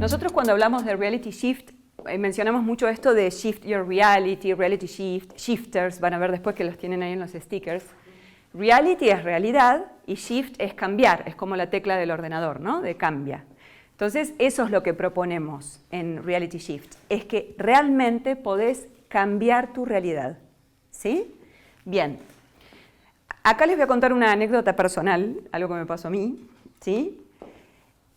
Nosotros cuando hablamos de reality shift, mencionamos mucho esto de shift your reality, reality shift, shifters, van a ver después que los tienen ahí en los stickers. Reality es realidad y shift es cambiar, es como la tecla del ordenador, ¿no? De cambia. Entonces, eso es lo que proponemos en Reality Shift, es que realmente podés cambiar tu realidad, ¿sí? Bien, acá les voy a contar una anécdota personal, algo que me pasó a mí, ¿sí?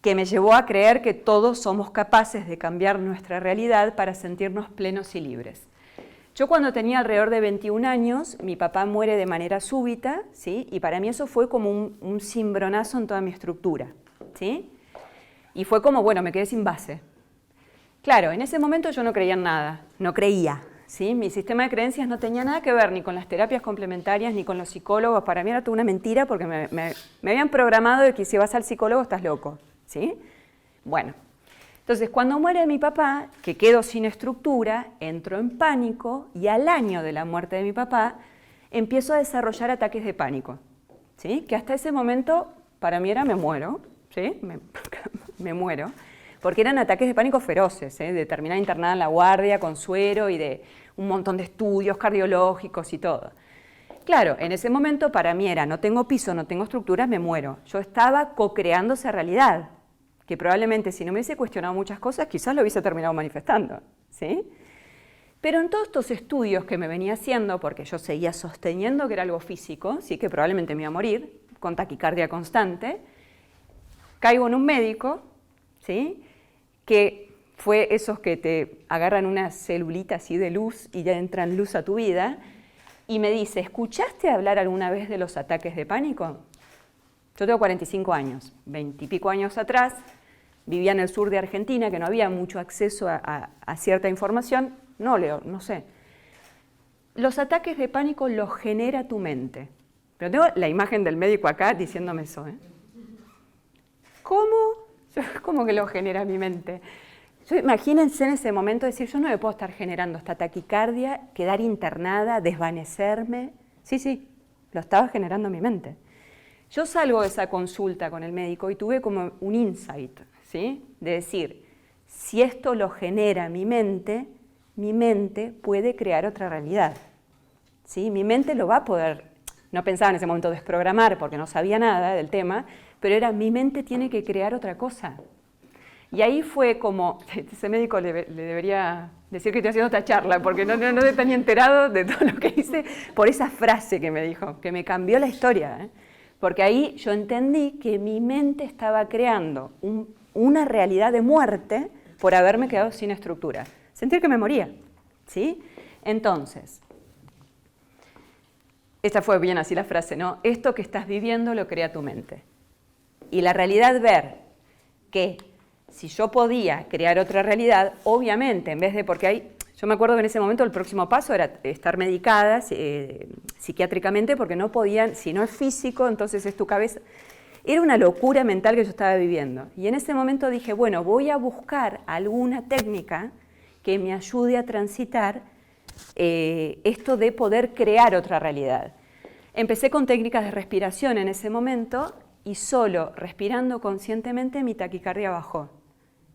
Que me llevó a creer que todos somos capaces de cambiar nuestra realidad para sentirnos plenos y libres. Yo cuando tenía alrededor de 21 años, mi papá muere de manera súbita, ¿sí? Y para mí eso fue como un cimbronazo en toda mi estructura, ¿sí? Y fue como, bueno, me quedé sin base. Claro, en ese momento yo no creía en nada, no creía, ¿sí? Mi sistema de creencias no tenía nada que ver ni con las terapias complementarias ni con los psicólogos. Para mí era toda una mentira porque me habían programado de que si vas al psicólogo estás loco, ¿sí? Bueno, entonces cuando muere mi papá, que quedo sin estructura, entro en pánico y al año de la muerte de mi papá empiezo a desarrollar ataques de pánico, ¿sí? Que hasta ese momento para mí era me muero, ¿sí? Me muero, porque eran ataques de pánico feroces, de terminar internada en la guardia con suero y de un montón de estudios cardiológicos y todo. Claro, en ese momento para mí era no tengo piso, no tengo estructuras, me muero. Yo estaba co-creando esa realidad, que probablemente si no me hubiese cuestionado muchas cosas, quizás lo hubiese terminado manifestando, ¿sí? Pero en todos estos estudios que me venía haciendo, porque yo seguía sosteniendo que era algo físico, sí, que probablemente me iba a morir, con taquicardia constante, caigo en un médico, ¿sí? Que fue esos que te agarran una celulita así de luz y ya entran luz a tu vida, y me dice, ¿escuchaste hablar alguna vez de los ataques de pánico? Yo tengo 45 años, 20 y pico años atrás, vivía en el sur de Argentina, que no había mucho acceso a cierta información, no sé. Los ataques de pánico los genera tu mente. Pero tengo la imagen del médico acá diciéndome eso, ¿eh? ¿Cómo? ¿Cómo que lo genera mi mente? Imagínense en ese momento decir, yo no me puedo estar generando esta taquicardia, quedar internada, desvanecerme. Sí, lo estaba generando mi mente. Yo salgo de esa consulta con el médico y tuve como un insight, ¿sí? De decir, si esto lo genera mi mente puede crear otra realidad, ¿sí? Mi mente lo va a poder, no pensaba en ese momento desprogramar porque no sabía nada del tema, pero era mi mente tiene que crear otra cosa. Y ahí fue como, ese médico le debería decir que estoy haciendo esta charla, porque no está ni enterado de todo lo que hice por esa frase que me dijo, que me cambió la historia, ¿eh? Porque ahí yo entendí que mi mente estaba creando una realidad de muerte por haberme quedado sin estructura. Sentir que me moría, ¿sí? Entonces, esta fue bien así la frase, ¿no? Esto que estás viviendo lo crea tu mente. Y la realidad ver que si yo podía crear otra realidad, obviamente, en vez de, yo me acuerdo que en ese momento el próximo paso era estar medicada psiquiátricamente porque no podían, si no es físico, entonces es tu cabeza. Era una locura mental que yo estaba viviendo. Y en ese momento dije, bueno, voy a buscar alguna técnica que me ayude a transitar esto de poder crear otra realidad. Empecé con técnicas de respiración en ese momento y solo respirando conscientemente mi taquicardia bajó.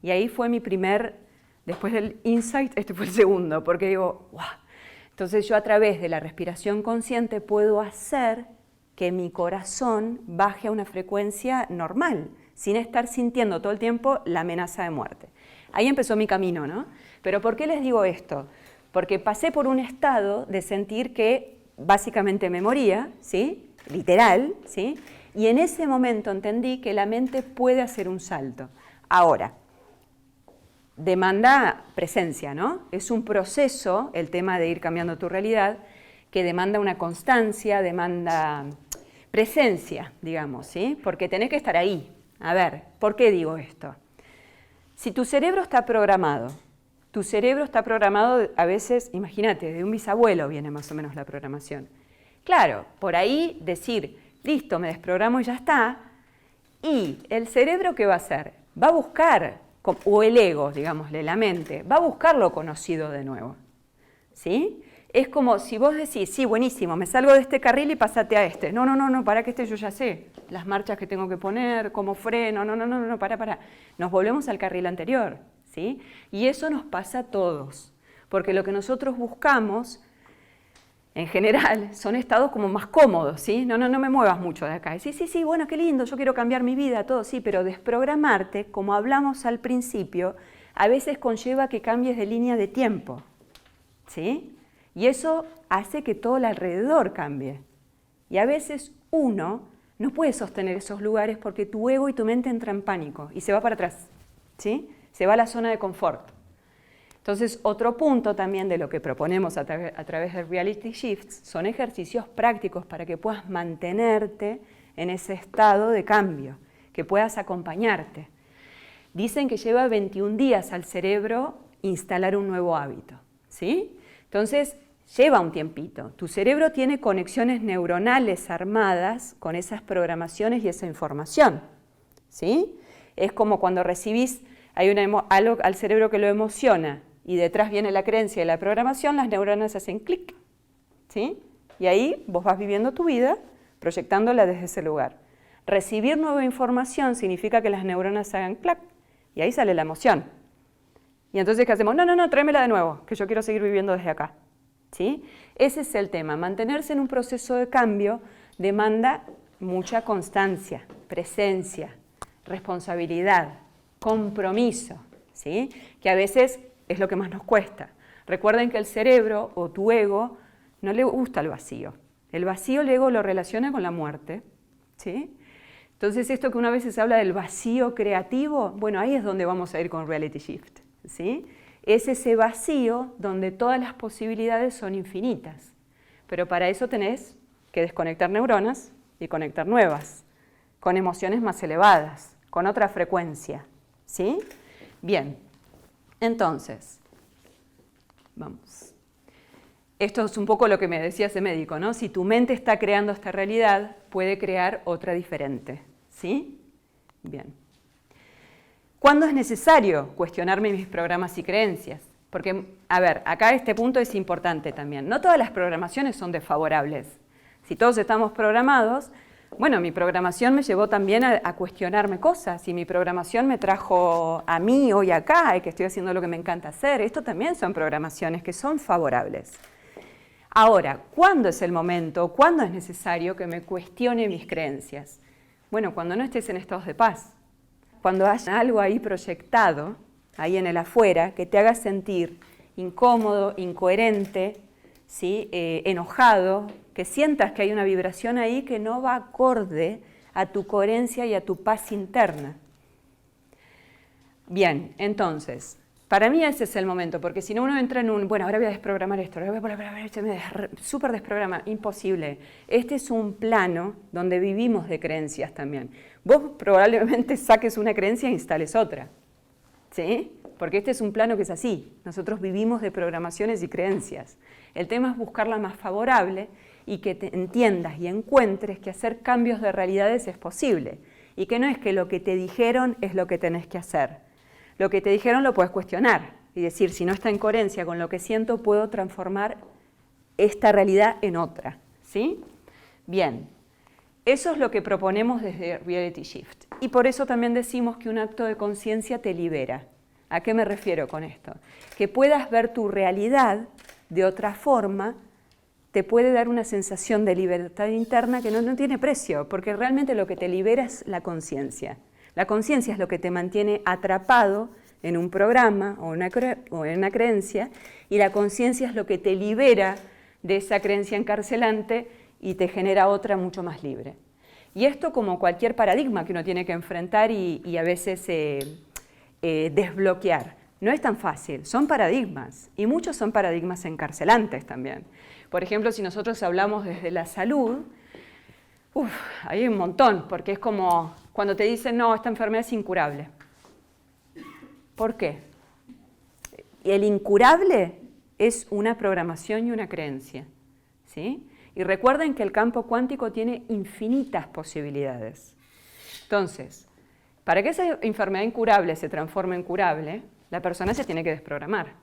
Y ahí fue mi primer, después del insight, este fue el segundo, porque digo, ¡wow! Entonces yo a través de la respiración consciente puedo hacer que mi corazón baje a una frecuencia normal, sin estar sintiendo todo el tiempo la amenaza de muerte. Ahí empezó mi camino, ¿no? Pero ¿por qué les digo esto? Porque pasé por un estado de sentir que básicamente me moría, ¿sí? Literal, ¿sí? Y en ese momento entendí que la mente puede hacer un salto. Ahora, demanda presencia, ¿no? Es un proceso, el tema de ir cambiando tu realidad, que demanda una constancia, demanda presencia, digamos, ¿sí? Porque tenés que estar ahí. A ver, ¿por qué digo esto? Si tu cerebro está programado a veces, imagínate, de un bisabuelo viene más o menos la programación. Claro, por ahí decir, listo, me desprogramo y ya está, y el cerebro, ¿qué va a hacer? Va a buscar, o el ego, digámosle, la mente, va a buscar lo conocido de nuevo, ¿sí? Es como si vos decís, sí, buenísimo, me salgo de este carril y pasate a este. No, para que este yo ya sé. las marchas que tengo que poner, cómo freno, no, para. Nos volvemos al carril anterior, ¿sí? Y eso nos pasa a todos, porque lo que nosotros buscamos, en general, son estados como más cómodos, ¿sí? No me muevas mucho de acá. Sí, bueno, qué lindo, yo quiero cambiar mi vida, todo, sí, pero desprogramarte, como hablamos al principio, a veces conlleva que cambies de línea de tiempo, ¿sí? Y eso hace que todo el alrededor cambie. Y a veces uno no puede sostener esos lugares porque tu ego y tu mente entran en pánico y se va para atrás, ¿sí? Se va a la zona de confort. Entonces, otro punto también de lo que proponemos a través de Reality Shifts son ejercicios prácticos para que puedas mantenerte en ese estado de cambio, que puedas acompañarte. Dicen que lleva 21 días al cerebro instalar un nuevo hábito, ¿sí? Entonces, lleva un tiempito. Tu cerebro tiene conexiones neuronales armadas con esas programaciones y esa información, ¿sí? Es como cuando recibís, hay algo al cerebro que lo emociona y detrás viene la creencia y la programación, las neuronas hacen clic, ¿sí? Y ahí vos vas viviendo tu vida proyectándola desde ese lugar. Recibir nueva información significa que las neuronas hagan clac y ahí sale la emoción. Y entonces, ¿qué hacemos? No, tráemela de nuevo, que yo quiero seguir viviendo desde acá. ¿Sí? Ese es el tema. Mantenerse en un proceso de cambio demanda mucha constancia, presencia, responsabilidad, compromiso, ¿sí? Que a veces es lo que más nos cuesta. Recuerden que el cerebro o tu ego no le gusta el vacío. El vacío el ego lo relaciona con la muerte, ¿sí? Entonces esto que una vez se habla del vacío creativo, bueno, ahí es donde vamos a ir con Reality Shift, ¿sí? Es ese vacío donde todas las posibilidades son infinitas. Pero para eso tenés que desconectar neuronas y conectar nuevas, con emociones más elevadas, con otra frecuencia, ¿sí? Bien, entonces, vamos. Esto es un poco lo que me decía ese médico, ¿no? Si tu mente está creando esta realidad, puede crear otra diferente, ¿sí? Bien. ¿Cuándo es necesario cuestionarme mis programas y creencias? Porque, a ver, acá este punto es importante también. No todas las programaciones son desfavorables. Si todos estamos programados, bueno, mi programación me llevó también a cuestionarme cosas y mi programación me trajo a mí hoy acá y que estoy haciendo lo que me encanta hacer. Esto también son programaciones que son favorables. Ahora, ¿cuándo es el momento? ¿Cuándo es necesario que me cuestione mis creencias? Bueno, cuando no estés en estados de paz. Cuando haya algo ahí proyectado, ahí en el afuera, que te haga sentir incómodo, incoherente, ¿sí? Enojado, que sientas que hay una vibración ahí que no va acorde a tu coherencia y a tu paz interna. Bien, entonces, para mí ese es el momento, porque si no uno entra en un, bueno, ahora voy a desprogramar esto, ahora voy a súper desprograma, imposible. Este es un plano donde vivimos de creencias también. Vos probablemente saques una creencia e instales otra, ¿sí? Porque este es un plano que es así. Nosotros vivimos de programaciones y creencias. El tema es buscar la más favorable y que te entiendas y encuentres que hacer cambios de realidades es posible. Y que no es que lo que te dijeron es lo que tenés que hacer. Lo que te dijeron lo puedes cuestionar y decir, si no está en coherencia con lo que siento, puedo transformar esta realidad en otra, ¿sí? Bien. Eso es lo que proponemos desde Reality Shift. Y por eso también decimos que un acto de conciencia te libera. ¿A qué me refiero con esto? Que puedas ver tu realidad de otra forma te puede dar una sensación de libertad interna que no tiene precio, porque realmente lo que te libera es la conciencia. La conciencia es lo que te mantiene atrapado en un programa o en una creencia, y la conciencia es lo que te libera de esa creencia encarcelante y te genera otra mucho más libre. Y esto, como cualquier paradigma que uno tiene que enfrentar y a veces desbloquear, no es tan fácil, son paradigmas, y muchos son paradigmas encarcelantes también. Por ejemplo, si nosotros hablamos desde la salud, hay un montón, porque es como cuando te dicen, no, esta enfermedad es incurable. ¿Por qué? El incurable es una programación y una creencia, ¿sí? Y recuerden que el campo cuántico tiene infinitas posibilidades. Entonces, para que esa enfermedad incurable se transforme en curable, la persona se tiene que desprogramar.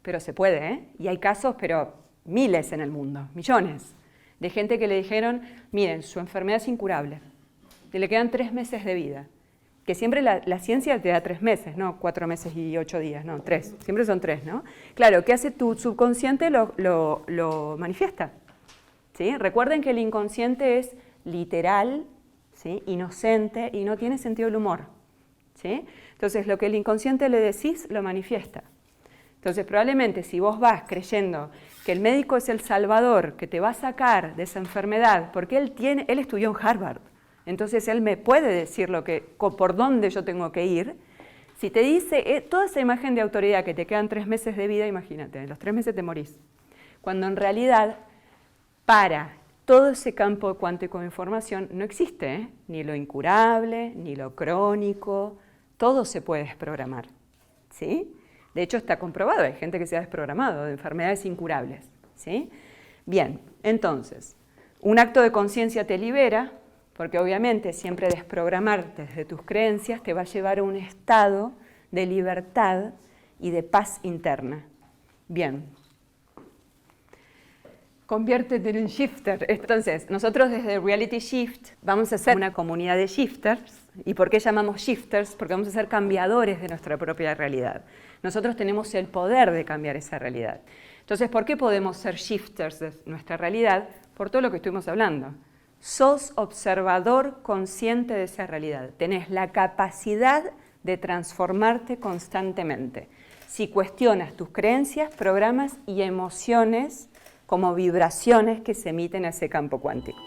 Pero se puede, ¿eh? Y hay casos, pero miles en el mundo, millones, de gente que le dijeron, miren, su enfermedad es incurable. y le quedan 3 meses de vida. Que siempre la ciencia te da 3 meses, no 4 meses y 8 días, no, 3. Siempre son 3, ¿no? Claro, ¿qué hace tu subconsciente? Lo manifiesta. ¿Sí? Recuerden que el inconsciente es literal, ¿sí? Inocente y no tiene sentido del humor. ¿Sí? Entonces, lo que el inconsciente le decís, lo manifiesta. Entonces, probablemente si vos vas creyendo que el médico es el salvador, que te va a sacar de esa enfermedad, porque él estudió en Harvard, entonces él me puede decir por dónde yo tengo que ir. Si te dice toda esa imagen de autoridad que te quedan 3 meses de vida, imagínate, en los 3 meses te morís. Cuando en realidad, para todo ese campo cuántico de información no existe, ¿eh? Ni lo incurable, ni lo crónico, todo se puede desprogramar, ¿sí? De hecho está comprobado, hay gente que se ha desprogramado de enfermedades incurables, ¿sí? Bien, entonces, un acto de conciencia te libera, porque obviamente siempre desprogramarte desde tus creencias te va a llevar a un estado de libertad y de paz interna. Bien. Conviértete en un shifter. Entonces, nosotros desde Reality Shift vamos a ser una comunidad de shifters. ¿Y por qué llamamos shifters? Porque vamos a ser cambiadores de nuestra propia realidad. Nosotros tenemos el poder de cambiar esa realidad. Entonces, ¿por qué podemos ser shifters de nuestra realidad? Por todo lo que estuvimos hablando. Sos observador consciente de esa realidad. Tenés la capacidad de transformarte constantemente. Si cuestionas tus creencias, programas y emociones como vibraciones que se emiten a ese campo cuántico.